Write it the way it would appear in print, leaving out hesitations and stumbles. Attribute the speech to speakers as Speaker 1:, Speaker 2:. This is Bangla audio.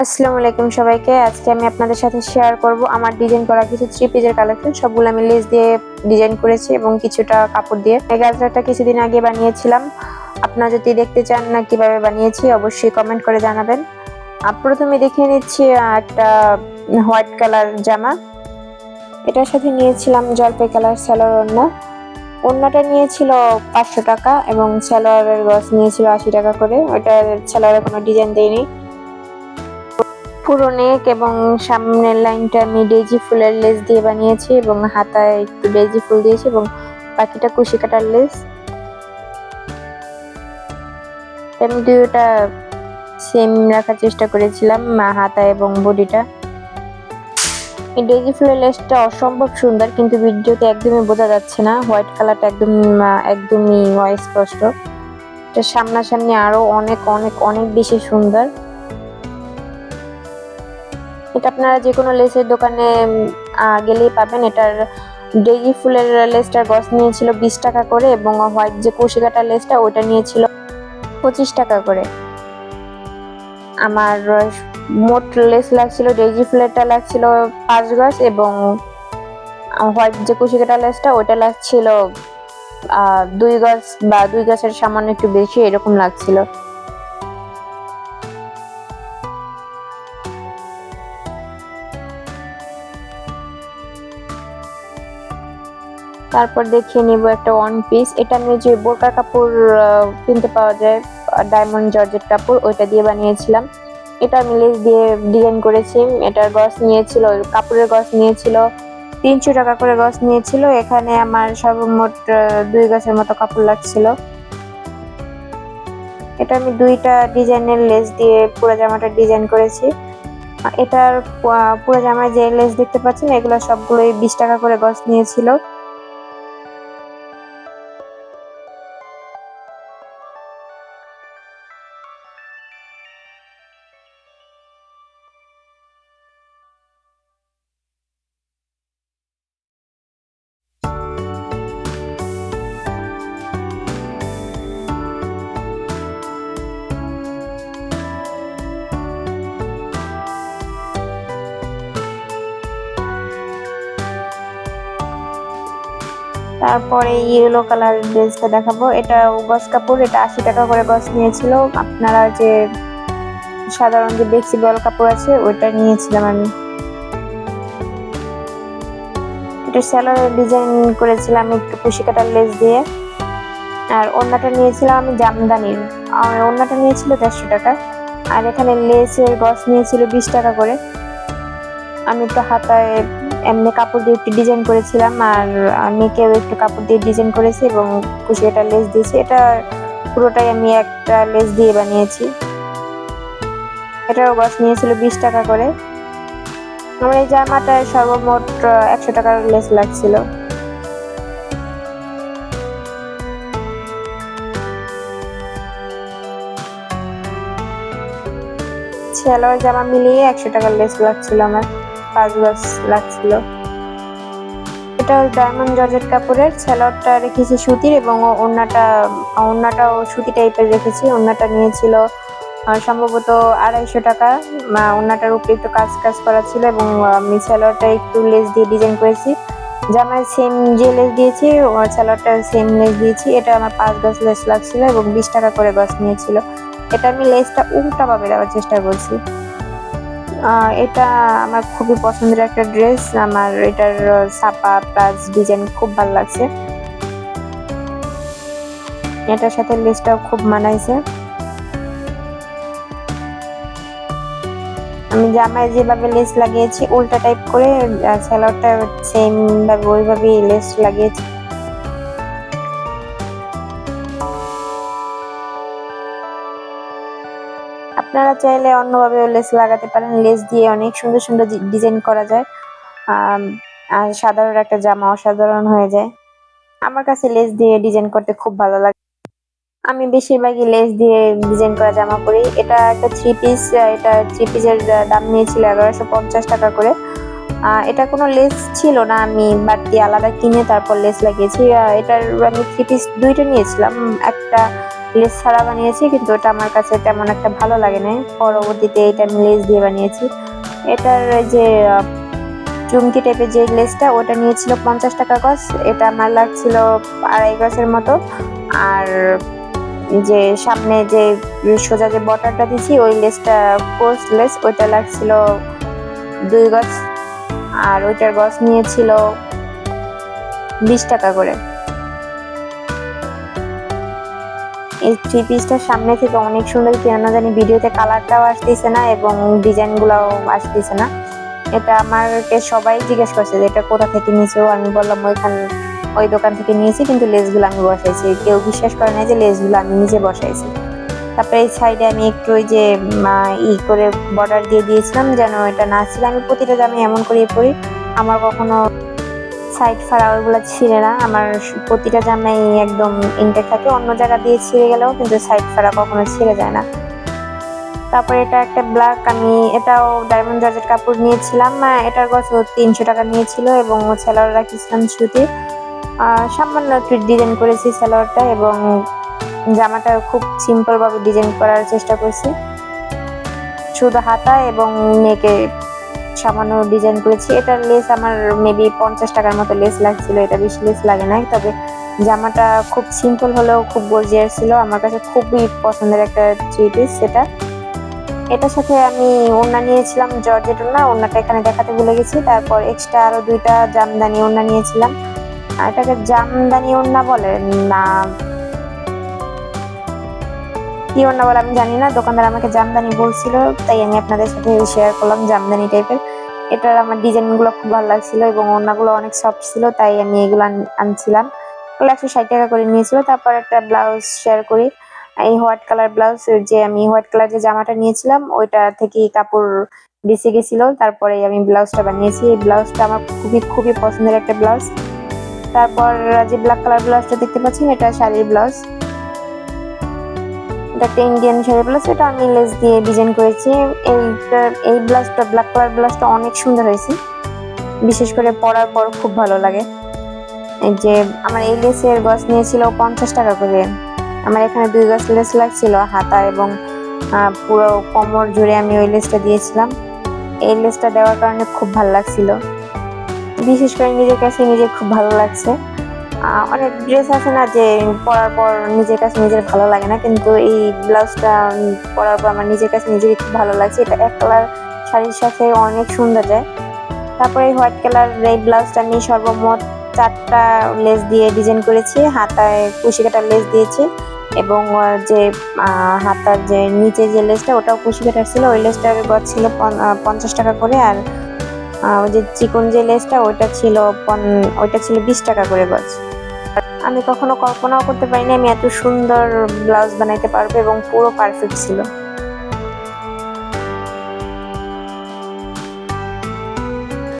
Speaker 1: আসসালামু আলাইকুম সবাইকে। আজকে আমি আপনাদের সাথে শেয়ার করব আমার ডিজাইন করা কিছু থ্রি পিসের কালেকশন। সবগুলো আমি লেস দিয়ে ডিজাইন করেছি এবং কিছুটা কাপড় দিয়ে। এই গাজরাটা কিছুদিন আগে বানিয়েছিলাম। আপনারা যদি দেখতে চান না কিভাবে বানিয়েছি অবশ্যই কমেন্ট করে জানাবেন। প্রথমে দেখিয়ে নিচ্ছি একটা হোয়াইট কালার জামা। এটার সাথে নিয়েছিলাম জলপাই কালার সালোয়ার ওড়না। ওড়নাটা নিয়েছিল 500 টাকা এবং সালোয়ারের গজ নিয়েছিল 80 টাকা করে। ওটার সালোয়ারে কোনো ডিজাইন দেয়নি। পুরো নেক এবং সামনের লাইনটা আমি ডেজি ফুলের লেস দিয়ে বানিয়েছি এবং হাতায় একটু ডেজি ফুল দিয়েছি এবং বাকিটা কুশি কাটার লেস। আমি দুটোটা সেম রাখার চেষ্টা করেছিলাম হাতা এবং বডিটা। এই ডেজি ফুলের লেসটা অসম্ভব সুন্দর, কিন্তু ভিডিওতে একদমই বোঝা যাচ্ছে না। হোয়াইট কালারটা একদমই অস্পষ্ট। এটা সামনাসামনি আরো অনেক অনেক অনেক বেশি সুন্দর। এটা আপনারা যে কোনো লেসের দোকানে গেলেই পাবেন। এটার ডেজি ফুলের লেসটার গজ নিয়েছিল 20 টাকা করে এবং হোয়াইট যে কুশি কাটার লেসটা ওটা নিয়েছিল 25 টাকা করে। আমার মোট লেস লাগছিল, ডেজি ফুলেরটা লাগছিল 5 গজ এবং হোয়াইট যে কুশি কাটার লেসটা ওটা লাগছিল 2 গজ বা 2 গজের সামান্য একটু বেশি এরকম লাগছিল। তারপর দেখিয়ে নিব একটা ওয়ান পিস। এটা আমি যে বোরকা কাপড় কিনতে পাওয়া যায়, ডায়মন্ড জর্জেট কাপড়, ওইটা দিয়ে বানিয়েছিলাম। এটা আমি লেস দিয়ে ডিজাইন করেছি। এটার গজ নিয়েছিল, কাপড়ের গজ নিয়েছিল 300 টাকা করে গজ নিয়েছিল। এখানে আমার সর্বমোট 2 গজের মতো কাপড় লাগছিল। এটা আমি দুইটা ডিজাইনের লেস দিয়ে পুরো জামাটা ডিজাইন করেছি। এটার পুরো জামায় যে লেস দেখতে পাচ্ছেন এগুলো সবগুলোই 20 টাকা করে গজ নিয়েছিল। তারপরে ইয়েলো কালার ড্রেসটা দেখাবো। এটা গজ কাপড়, এটা 80 টাকা করে গজ নিয়েছিল। আপনারা যে সাধারণ যে ফ্লেক্সিবল কাপড় আছে ওইটা নিয়েছিলাম আমি। এটা সালোয়ার ডিজাইন করেছিলাম একটু কুশি কাটার লেস দিয়ে। আর ওড়নাটা নিয়েছিলাম আমি জামদানির। ওড়নাটা নিয়েছিল 150 টাকা। আর এখানে লেসের গজ নিয়েছিল 20 টাকা করে। আমি তো হাতায় এমনি কাপড় দিয়ে একটু ডিজাইন করেছিলাম আর নেকেও একটু কাপড় দিয়ে ডিজাইন করেছি এবং কুশি কাটার লেস দিয়েছি। এটা পুরোটাই আমি একটা লেস দিয়ে বানিয়েছি। এটারও গজ নিয়েছিল 20 টাকা করে। আমার এই জামাটায় সর্বমোট 100 টাকার লেস লাগছিল। সালোয়ার জামা মিলিয়ে 100 টাকার লেস লাগছিল আমার, 5 গজ লাগছিল। এটা ডায়মন্ড জর্জেট কাপড়ের। সালোয়ারটা রেখেছি সুতির এবং ওড়নাটাও সুতি টাইপের রেখেছি। ওড়নাটা নিয়েছিল সম্ভবত 250 টাকা। ওড়নাটার উপরে একটু কাজ কাজ করা ছিল এবং আমি সালোয়ারটা একটু লেস দিয়ে ডিজাইন করেছি। জামায় সেম যে লেস দিয়েছি সালোয়ারটা সেম লেস দিয়েছি। এটা আমার 5 গজ লেস লাগছিল এবং 20 টাকা করে গজ নিয়েছিল। এটা আমি লেসটা উল্টাভাবে দেওয়ার চেষ্টা করছি। এটা আমার খুবই পছন্দের একটা ড্রেস। আমার এটার ছাপা প্লাস ডিজাইন খুব ভালো লাগছে। এটার সাথে লেসটাও খুব মানাইছে। আমি জামায় যেভাবে লেস লাগিয়েছি উল্টা টাইপ করে সালোয়ারটা সেম ভাবে ওইভাবেই লেস লাগিয়েছি। আপনারা চাইলে অন্যভাবে লেস লাগাতে পারেন। লেস দিয়ে অনেক সুন্দর সুন্দর ডিজাইন করা যায়। আর সাধারণ একটা জামা অসাধারণ হয়ে যায়। আমার কাছে লেস দিয়ে ডিজাইন করতে খুব ভালো লাগে। আমি বেশিরভাগই লেস দিয়ে ডিজাইন করা জামা পরি। এটা একটা থ্রি পিস। এটা থ্রি পিসের দাম নিয়েছিল 1150 টাকা করে। এটা কোনো লেস ছিল না, আমি বাড়তি আলাদা কিনে তারপর লেস লাগিয়েছি। এটার আমি থ্রি পিস দুইটা নিয়েছিলাম। একটা লেস ছাড়া বানিয়েছি, কিন্তু ওটা আমার কাছে তেমন একটা ভালো লাগে না। পরবর্তীতে এটা আমি লেস দিয়ে বানিয়েছি। এটার যে চুমকি টাইপের যে লেসটা ওটা নিয়েছিল 50 টাকা গজ। এটা আমার লাগছিল 2.5 গজের মতো। আর যে সামনে যে সোজা যে বর্ডারটা দিছি ওই লেসটা কোর্স লেস, ওইটা লাগছিল 2 গজ। আর ওইটার গজ নিয়েছিল 20 টাকা করে। এই থ্রি পিসটার সামনে থেকে অনেক সুন্দর, কেন জানি ভিডিওতে কালারটাও আসতেছে না এবং ডিজাইন গুলাও আসতেছে না। এটা আমাকে সবাই জিজ্ঞেস করছে যে এটা কোথা থেকে নিয়েছো। আমি বললাম ওই দোকান থেকে নিয়েছি, কিন্তু লেসগুলো আমি বসাইছি। কেউ বিশ্বাস করে না যে লেসগুলো আমি নিজে বসাইছি। তারপরে এই সাইডে আমি একটু ওই যে করে বর্ডার দিয়ে দিয়েছিলাম যেন এটা না ছিল। আমি প্রতিটা জামে এমন করে পরি, আমার কখনো সাইড ফাড়া ওইগুলো ছিঁড়ে না। আমার প্রতিটা জামাই একদম ইনটেক থাকে। অন্য জায়গা দিয়ে ছিঁড়ে গেলেও কিন্তু সাইড ফাড়া কখনো ছিঁড়ে যায় না। তারপরে এটা একটা ব্ল্যাক, আমি এটাও ডায়মন্ড জর্জেট কাপড় নিয়েছিলাম। এটার গজ 300 টাকা নিয়েছিল এবং সেলোয়ার রাখিয়েছিলাম সুতি। সামান্য একটু ডিজাইন করেছি সেলোয়ারটা, এবং জামাটা খুব সিম্পল ভাবে ডিজাইন করার চেষ্টা করছি। শুধু হাতা এবং নেকে সামান্য ডিজাইন করেছি। এটার লেস আমার মেবি 50 টাকার মতো লেস লাগছিল। এটা বেশি লেস লাগে নাই, তবে জামাটা খুব সিম্পল হলেও খুব গর্জিয়াস ছিল। আমার কাছে খুবই পছন্দের একটা থ্রি পিস সেটা। এটার সাথে আমি ওড়না নিয়েছিলাম, জর্জেট ওড়না। ওড়নাটা এখানে দেখাতে ভুলে গেছি। তারপর এক্সট্রা আরো 2টা জামদানি ওড়না নিয়েছিলাম। আর এটাকে জামদানি ওড়না বলে না কি ওড়না বলে আমি জানি না। দোকানদার আমাকে জামদানি বলছিল, তাই আমি আপনাদের সাথে শেয়ার করলাম জামদানি টাইপের। এটার আমার ডিজাইন গুলো খুব ভালো লাগছিল এবং ওড়নাগুলো অনেক সফট ছিল, তাই আমি এগুলো আনছিলাম। এগুলো 160 টাকা করে নিয়েছিল। তারপর একটা ব্লাউজ শেয়ার করি। এই হোয়াইট কালার ব্লাউজ, যে আমি হোয়াইট কালার যে জামাটা নিয়েছিলাম ওইটা থেকে কাপড় বেঁচে গেছিল, তারপরে আমি ব্লাউজটা বানিয়েছি। এই ব্লাউজটা আমার খুবই খুবই পছন্দের একটা ব্লাউজ। তারপর যে ব্ল্যাক কালার ব্লাউজটা দেখতে পাচ্ছেন, এটা শাড়ির ব্লাউজ। এটা একটা ইন্ডিয়ান শাড়ি ব্লাউজ। এটা আমি লেস দিয়ে ডিজাইন করেছি। এই ব্লাউজটা, ব্ল্যাক কালার ব্লাউজটা অনেক সুন্দর হয়েছে, বিশেষ করে পরার পর খুব ভালো লাগে। এই যে আমার এই লেসের গজ নিয়েছিল 50 টাকা করে। আমার এখানে 2 গজ লেস লাগছিল হাতা এবং পুরো কোমর জুড়ে আমি ওই লেসটা দিয়েছিলাম। এই লেসটা দেওয়ার কারণে খুব ভালো লাগছিল, বিশেষ করে নিজের কাছে নিজে খুব ভালো লাগছে। অনেক ড্রেস আছে না যে পরার পর নিজের কাছে নিজের ভালো লাগে না, কিন্তু এই ব্লাউজটা পরার পর আমার নিজের কাছে নিজেরই খুব ভালো লাগছে। এটা এক কালার শাড়ির সাথে অনেক সুন্দর যায়। তারপরে এই হোয়াইট কালার এই ব্লাউজটা আমি সর্বমোট 4টা লেস দিয়ে ডিজাইন করেছি। হাতায় কুশি কাটার লেস দিয়েছি এবং যে হাতার যে নিচে যে লেসটা ওটাও কুশি কাটার ছিল। ওই লেসটার গজ ছিল 50 টাকা করে। আর ওই যে চিকন যে লেসটা ওইটা ছিল 20 টাকা করে গজ। আমি কখনো কল্পনাও করতে পারিনি আমি এত সুন্দর ব্লাউজ বানাইতে পারবো, এবং পুরো পারফেক্ট ছিল।